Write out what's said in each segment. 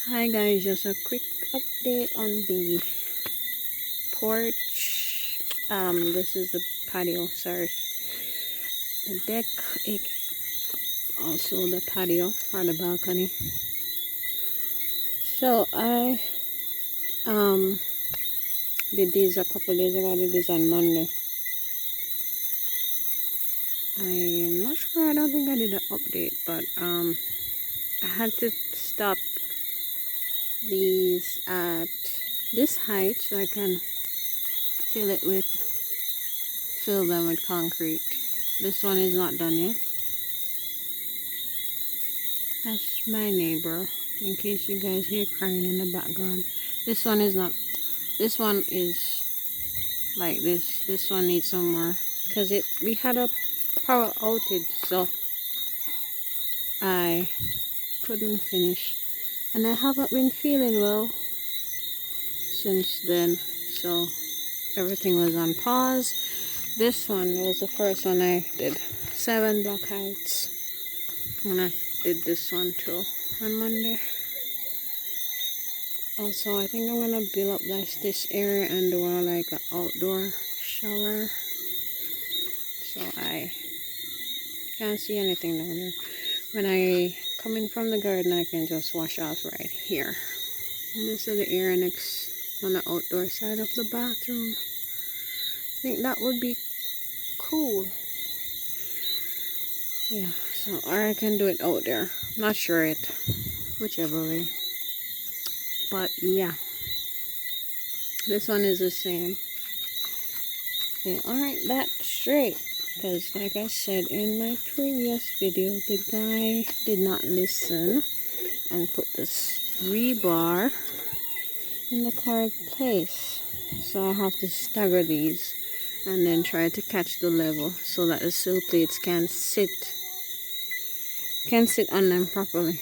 Hi guys, just a quick update on the porch. This is the patio, sorry. The deck, it, also the patio or the balcony. So I did these a couple days ago. I did this on Monday. I'm not sure, I don't think I did an update, but I had to stop these at this height so I can fill them with concrete. This one is not done yet. That's my neighbor, in case you guys hear crying in the background. This one is not, this one is like this. This one needs some more, because we had a power outage, so I couldn't finish. And I haven't been feeling well since then, so everything was on pause. This one was the first one I did. 7 block heights. And I did this one too on Monday. Also, I think I'm gonna build up this area and do like an outdoor shower. So I can't see anything down there. When I come in from the garden, I can just wash off right here. And this is the area next on the outdoor side of the bathroom. I think that would be cool. Yeah, so or I can do it out there. Not sure it, whichever way. But yeah, this one is the same. They aren't that straight, because like I said in my previous video, the guy did not listen and put this rebar in the correct place. So I have to stagger these and then try to catch the level so that the sill plates can sit on them properly.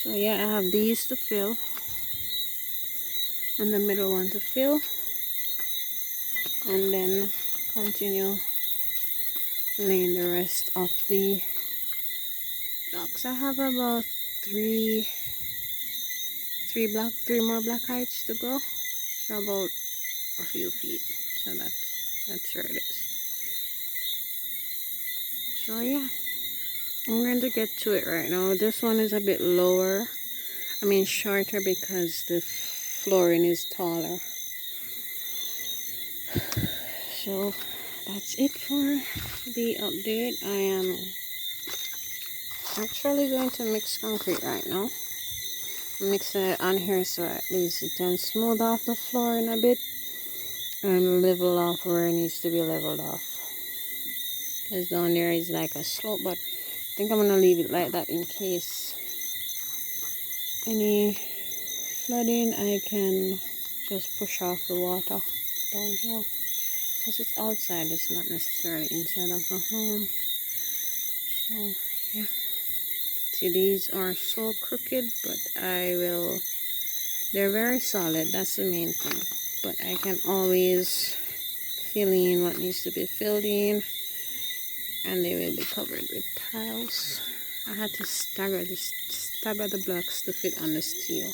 So yeah, I have these to fill and the middle one to fill, and then continue laying the rest of the blocks. I have about three more block heights to go, so about a few feet. So that's where it is. So yeah, I'm going to get to it right now. This one is a bit lower, shorter, because the flooring is taller. So that's it for the update. I am actually going to mix concrete right now. Mix it on here so at least it can smooth off the flooring a bit and level off where it needs to be leveled off. Because down there is like a slope, but I think I'm gonna leave it like that in case any flooding. I can just push off the water downhill, because it's outside, it's not necessarily inside of the home. So yeah, see, these are so crooked, but they're very solid, that's the main thing. But I can always fill in what needs to be filled in, and they will be covered with tiles. I had to stagger the blocks to fit on the steel,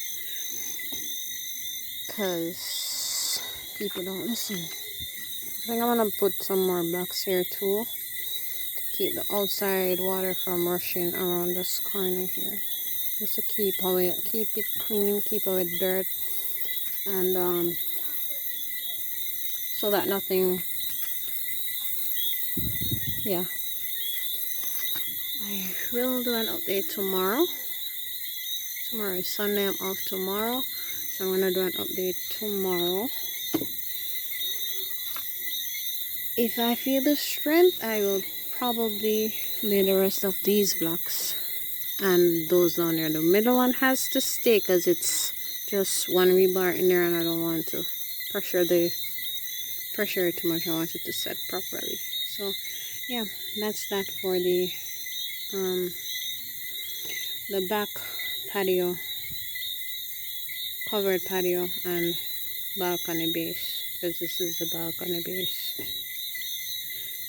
because people don't listen. I think I'm gonna put some more blocks here too, to keep the outside water from rushing around this corner here, just to keep it clean, keep away dirt, and so that nothing. Yeah, I will do an update tomorrow. Tomorrow is Sunday, I'm off tomorrow, so I'm gonna do an update tomorrow. If I feel the strength, I will probably lay the rest of these blocks and those down there. The middle one has to stay because it's just one rebar in there, and I don't want to pressure it too much. I want it to set properly. So yeah, that's that for the back patio, covered patio, and balcony base, because this is the balcony base.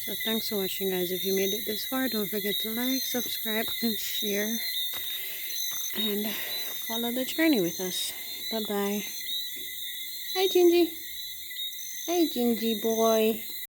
So thanks for watching, guys. If you made it this far, don't forget to like, subscribe, and share. and follow the journey with us. Bye-bye. Hi, Gingy. Hey, Gingy boy.